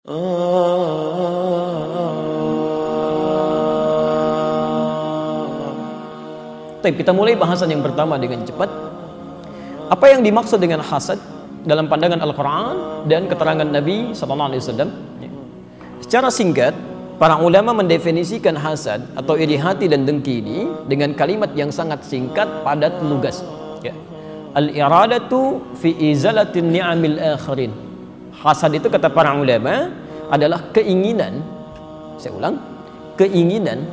Baik, kita mulai bahasan yang pertama dengan cepat. Apa yang dimaksud dengan hasad dalam pandangan Al-Quran dan keterangan Nabi SAW? Secara singkat, para ulama mendefinisikan hasad atau iri hati dan dengki ini dengan kalimat yang sangat singkat, padat, lugas. Al-iradatu fi izalatin ni'amil akhirin. Hasad itu kata para ulama adalah keinginan, saya ulang, keinginan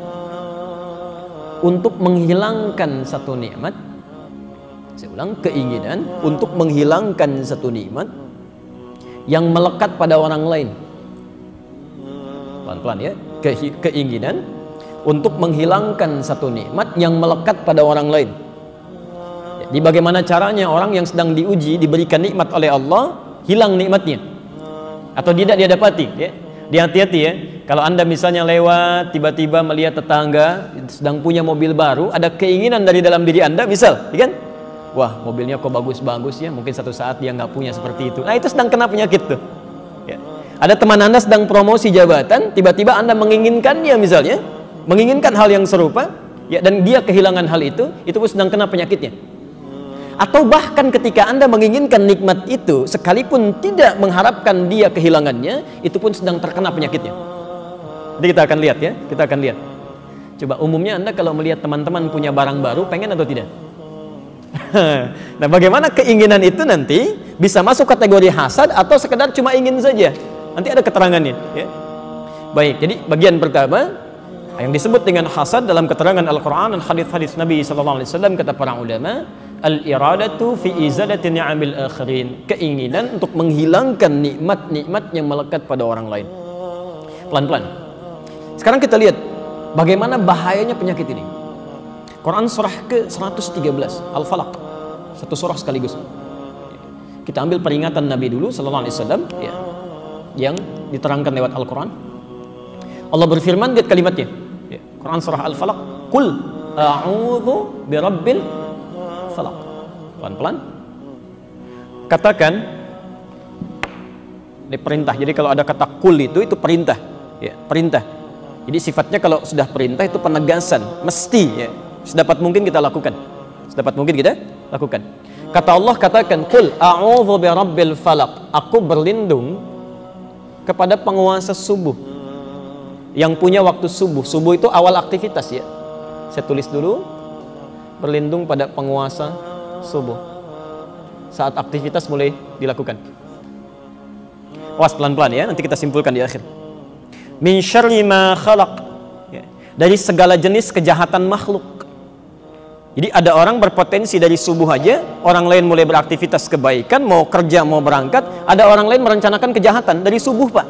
untuk menghilangkan satu nikmat. Saya ulang, keinginan untuk menghilangkan satu nikmat yang melekat pada orang lain. Pelan-pelan ya, keinginan untuk menghilangkan satu nikmat yang melekat pada orang lain. Jadi bagaimana caranya orang yang sedang diuji, diberikan nikmat oleh Allah, hilang nikmatnya atau tidak dia dapati ya. Dia hati-hati ya, kalau Anda misalnya lewat tiba-tiba melihat tetangga sedang punya mobil baru, ada keinginan dari dalam diri Anda, misal ya kan, wah mobilnya kok bagus-bagus ya, mungkin satu saat dia nggak punya seperti itu. Nah itu sedang kena penyakit tuh ya. Ada teman Anda sedang promosi jabatan, tiba-tiba Anda menginginkannya misalnya, menginginkan hal yang serupa ya, dan dia kehilangan hal itu pun sedang kena penyakitnya. Atau bahkan ketika Anda menginginkan nikmat itu, sekalipun tidak mengharapkan dia kehilangannya, itu pun sedang terkena penyakitnya. Jadi kita akan lihat ya, kita akan lihat. Coba umumnya Anda kalau melihat teman-teman punya barang baru, pengen atau tidak? Nah bagaimana keinginan itu nanti bisa masuk kategori hasad atau sekedar cuma ingin saja? Nanti ada keterangannya ya. Baik, jadi bagian pertama yang disebut dengan hasad dalam keterangan Al-Quran dan hadis-hadis Nabi SAW, kata para ulama, al-iradatu fi izalati ni'amil akhirin, keinginan untuk menghilangkan nikmat-nikmat yang melekat pada orang lain. Pelan-pelan. Sekarang kita lihat bagaimana bahayanya penyakit ini. Quran surah ke-113 Al-Falaq, satu surah sekaligus. Kita ambil peringatan Nabi dulu sallallahu alaihi wasallam ya, yang diterangkan lewat Al-Quran. Allah berfirman, lihat kalimatnya ya. Quran surah Al-Falaq, qul a'udzu birabbil falaq. Pelan-pelan katakan, ini perintah. Jadi kalau ada kata kul itu perintah ya, perintah. Jadi sifatnya kalau sudah perintah itu penegasan, mesti ya, sedapat mungkin kita lakukan, sedapat mungkin kita lakukan. Kata Allah, katakan kul a'udzu birabbil falaq, aku berlindung kepada penguasa subuh, yang punya waktu subuh. Subuh itu awal aktivitas ya. Saya tulis dulu, berlindung pada penguasa subuh, saat aktivitas mulai dilakukan. Awas pelan-pelan ya, nanti kita simpulkan di akhir. Min syarri ma khalaq ya, dari segala jenis kejahatan makhluk. Jadi ada orang berpotensi dari subuh aja, orang lain mulai beraktivitas kebaikan, mau kerja, mau berangkat, ada orang lain merencanakan kejahatan dari subuh Pak.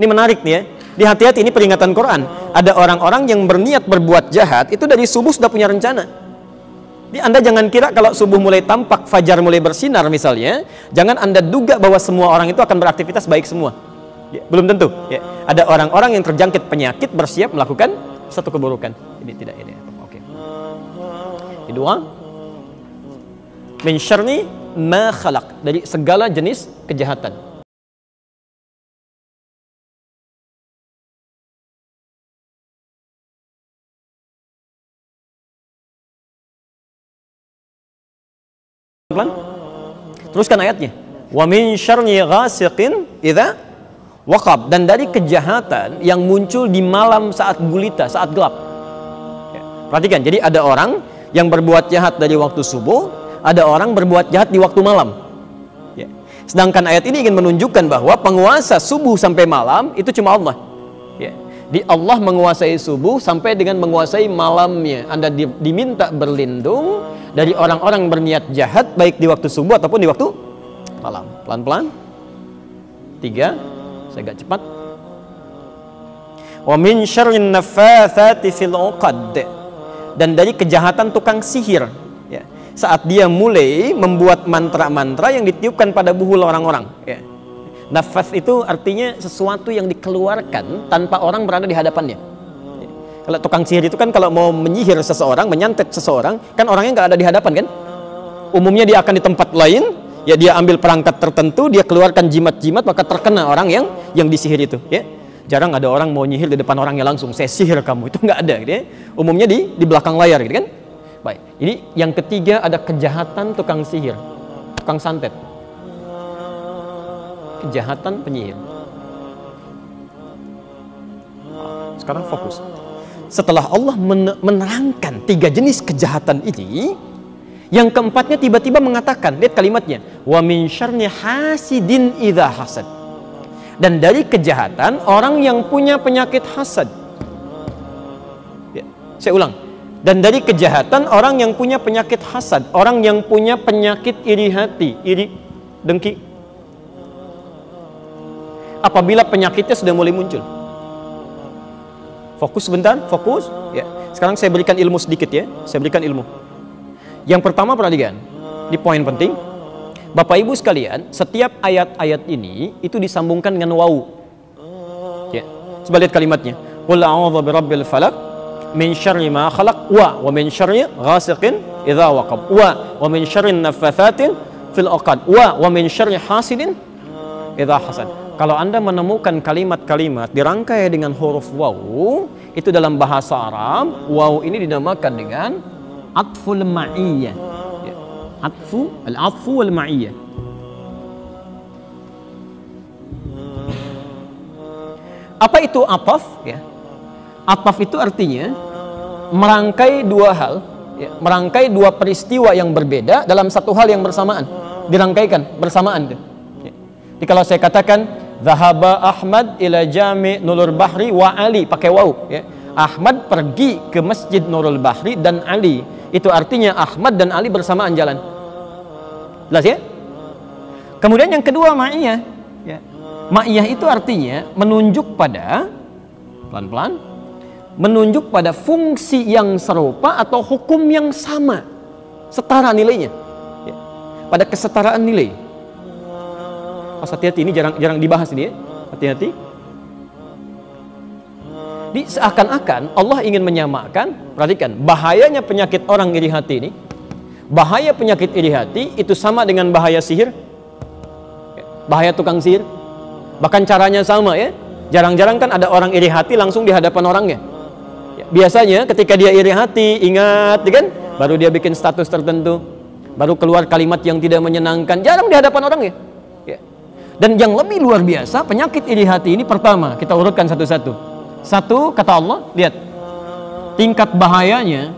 Ini menarik nih ya, hati-hati, ini peringatan Quran. Ada orang-orang yang berniat berbuat jahat, itu dari subuh sudah punya rencana. Jadi Anda jangan kira kalau subuh mulai tampak, fajar mulai bersinar misalnya, jangan Anda duga bahwa semua orang itu akan beraktivitas baik semua ya, belum tentu ya. Ada orang-orang yang terjangkit penyakit bersiap melakukan satu keburukan. Ini tidak ini. Oke. Kedua, min syarri ma khalaq, dari segala jenis kejahatan. Teruskan ayatnya. Wa min syarri ghasiqin idza waqab, dan dari kejahatan yang muncul di malam saat gulita, saat gelap. Ya, perhatikan, jadi ada orang yang berbuat jahat dari waktu subuh, ada orang berbuat jahat di waktu malam. Ya. Sedangkan ayat ini ingin menunjukkan bahwa penguasa subuh sampai malam itu cuma Allah. Ya. Di Allah menguasai subuh sampai dengan menguasai malamnya. Anda diminta berlindung dari orang-orang berniat jahat baik di waktu subuh ataupun di waktu malam. Pelan-pelan. 3, saya agak cepat. Wa min syarrin naffatsati fil 'uqad, dan dari kejahatan tukang sihir ya, saat dia mulai membuat mantra-mantra yang ditiupkan pada buhul orang-orang ya. Nafas itu artinya sesuatu yang dikeluarkan tanpa orang berada di hadapannya. Kalau tukang sihir itu kan kalau mau menyihir seseorang, menyantet seseorang, kan orangnya nggak ada di hadapan kan? Umumnya dia akan di tempat lain Ya, dia ambil perangkat tertentu, dia keluarkan jimat-jimat, maka terkena orang yang disihir itu. Ya, jarang ada orang mau nyihir di depan orangnya langsung, saya sihir kamu, itu nggak ada. Gitu ya. Umumnya di belakang layar, gitu kan? Baik. Jadi yang ketiga ada kejahatan tukang sihir, tukang santet, kejahatan penyihir. Sekarang fokus. Setelah Allah menerangkan 3 jenis kejahatan ini, yang keempatnya tiba-tiba mengatakan, lihat kalimatnya, wa min syarri hasidin idza hasad. Dan dari kejahatan orang yang punya penyakit hasad. Ya, saya ulang. Dan dari kejahatan orang yang punya penyakit hasad, orang yang punya penyakit iri hati, iri, dengki. Apabila penyakitnya sudah mulai muncul. Fokus sebentar, fokus. Ya. Sekarang saya berikan ilmu sedikit ya. Saya berikan ilmu. Yang pertama perhatikan, di poin penting, Bapak Ibu sekalian, setiap ayat-ayat ini itu disambungkan dengan wawu. Ya. Coba lihat kalimatnya. Qul a'udzu birabbil falaq min syarri ma khalaq wa min syarri ghasiqin idza waqab wa min syarri naffathatin fil 'uqad wa min syarri hasidin idza hasad. Kalau Anda menemukan kalimat-kalimat dirangkai dengan huruf wawu, itu dalam bahasa Arab, wawu ini dinamakan dengan atful ma'iyyah. Ya. Al-atfu wal ma'iyyah. Apa itu ataf? Ya. Ataf itu artinya merangkai dua hal, ya, merangkai dua peristiwa yang berbeda dalam satu hal yang bersamaan, dirangkaikan bersamaan. Ya. Jadi kalau saya katakan Zahaba Ahmad ila Jami' Nurul Bahri wa Ali, pakai waw ya. Ahmad pergi ke Masjid Nurul Bahri dan Ali. Itu artinya Ahmad dan Ali bersamaan jalan. Jelas ya? Kemudian yang kedua ma'iyah ya. Ma'iyah itu artinya menunjuk pada, pelan-pelan, menunjuk pada fungsi yang serupa atau hukum yang sama, setara nilainya ya. Pada kesetaraan nilai. Pas hati-hati, ini jarang dibahas ini ya. Hati-hati. Di seakan-akan Allah ingin menyamakan, perhatikan, bahayanya penyakit orang iri hati ini. Bahaya penyakit iri hati itu sama dengan bahaya sihir. Bahaya tukang sihir. Bahkan caranya sama ya. Jarang-jarang kan ada orang iri hati langsung di hadapan orangnya. Biasanya ketika dia iri hati, ingat kan, baru dia bikin status tertentu, baru keluar kalimat yang tidak menyenangkan, jarang di hadapan orangnya. Dan yang lebih luar biasa, penyakit iri hati ini pertama, kita urutkan satu-satu. Satu, kata Allah, lihat. Tingkat bahayanya,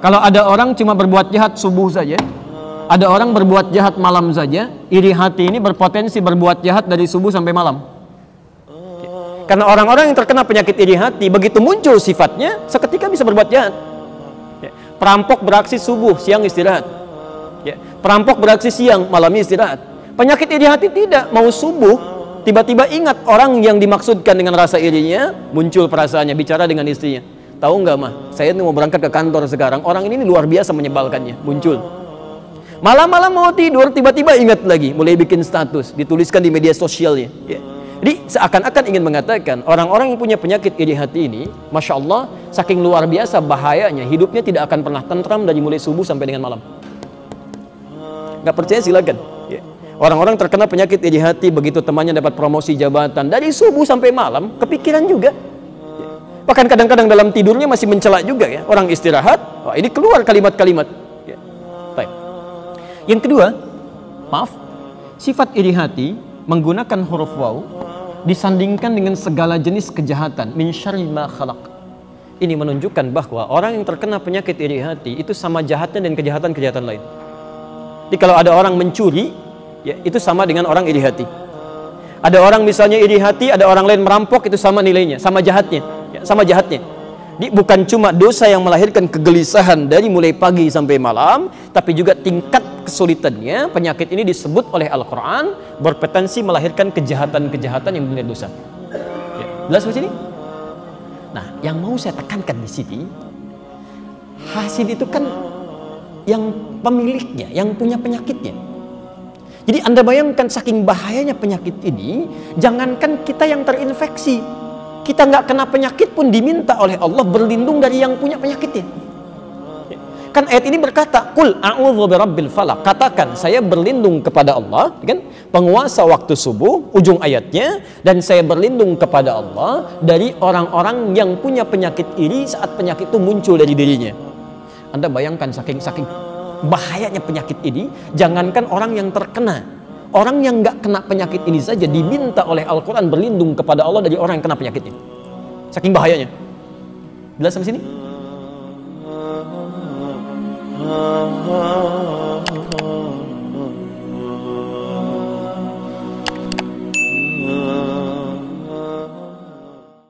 kalau ada orang cuma berbuat jahat subuh saja, ada orang berbuat jahat malam saja, iri hati ini berpotensi berbuat jahat dari subuh sampai malam. Karena orang-orang yang terkena penyakit iri hati, begitu muncul sifatnya, seketika bisa berbuat jahat. Perampok beraksi subuh, siang istirahat. Perampok beraksi siang, malamnya istirahat. Penyakit iri hati tidak, mau subuh tiba-tiba ingat orang yang dimaksudkan dengan rasa irinya, muncul perasaannya, bicara dengan istrinya. Tahu nggak mah, saya mau berangkat ke kantor sekarang, orang ini luar biasa menyebalkannya, muncul. Malam-malam mau tidur, tiba-tiba ingat lagi, mulai bikin status, dituliskan di media sosialnya. Ya. Jadi seakan-akan ingin mengatakan orang-orang yang punya penyakit iri hati ini, Masya Allah, saking luar biasa bahayanya, hidupnya tidak akan pernah tentram dari mulai subuh sampai dengan malam. Nggak percaya silakan. Ya. Orang-orang terkena penyakit iri hati, begitu temannya dapat promosi jabatan, dari subuh sampai malam, kepikiran juga. Ya. Bahkan kadang-kadang dalam tidurnya masih mencela juga ya. Orang istirahat, wah ini keluar kalimat-kalimat. Ya. Yang kedua, maaf, sifat iri hati menggunakan huruf waw disandingkan dengan segala jenis kejahatan. Min syarri ma khalaq. Ini menunjukkan bahwa orang yang terkena penyakit iri hati itu sama jahatnya dan kejahatan-kejahatan lain. Jadi kalau ada orang mencuri, ya, itu sama dengan orang iri hati. Ada orang misalnya iri hati, ada orang lain merampok, itu sama nilainya, sama jahatnya, ya, sama jahatnya. Jadi bukan cuma dosa yang melahirkan kegelisahan dari mulai pagi sampai malam, tapi juga tingkat kesulitannya. Penyakit ini disebut oleh Al-Quran berpotensi melahirkan kejahatan-kejahatan yang benar dosa. Ya, jelas di sini? Nah, yang mau saya tekankan di sini, hasid itu kan yang pemiliknya, yang punya penyakitnya. Jadi Anda bayangkan saking bahayanya penyakit ini, jangankan kita yang terinfeksi, kita nggak kena penyakit pun diminta oleh Allah berlindung dari yang punya penyakitnya. Kan ayat ini berkata, "Qul a'udzu birabbil falaq." Katakan, saya berlindung kepada Allah, kan? Penguasa waktu subuh, ujung ayatnya, dan saya berlindung kepada Allah dari orang-orang yang punya penyakit iri saat penyakit itu muncul dari dirinya. Anda bayangkan saking bahayanya penyakit ini, jangankan orang yang terkena, orang yang nggak kena penyakit ini saja diminta oleh Al-Quran berlindung kepada Allah dari orang yang kena penyakit ini. Saking bahayanya. Jelas sampai sini?